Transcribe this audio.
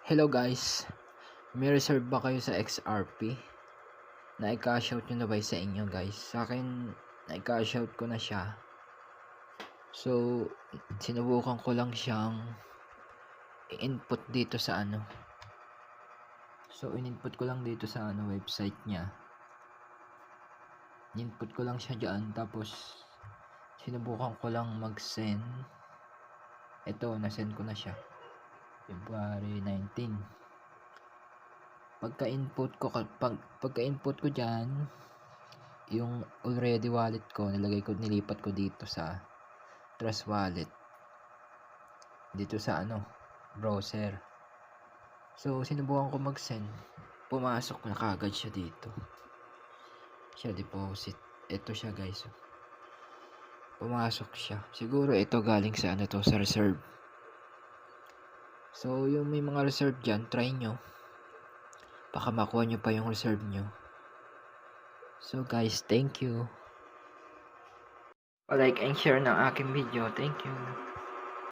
Hello guys, may reserve ba kayo sa XRP? Na-cash out nyo na ba sa inyo guys? Sa akin, na-cash out ko na siya. So, sinubukan ko lang siyang i-input dito sa So, in-input ko lang dito sa website niya. In-input ko lang siya dyan, tapos sinubukan ko lang mag-send. Ito, na-send ko na siya. February 19. Pagka-input ko diyan, yung already wallet ko, nilipat ko dito sa Trust Wallet. Dito sa browser. So, sinubukan ko mag-send. Pumasok na kagad siya dito. Siya deposit. Ito siya guys. Pumasok siya. Siguro ito galing sa sa reserve. So, yung may mga reserve diyan, try nyo. Baka makuha nyo pa yung reserve nyo. So guys, thank you. Like and share ng aking video. Thank you.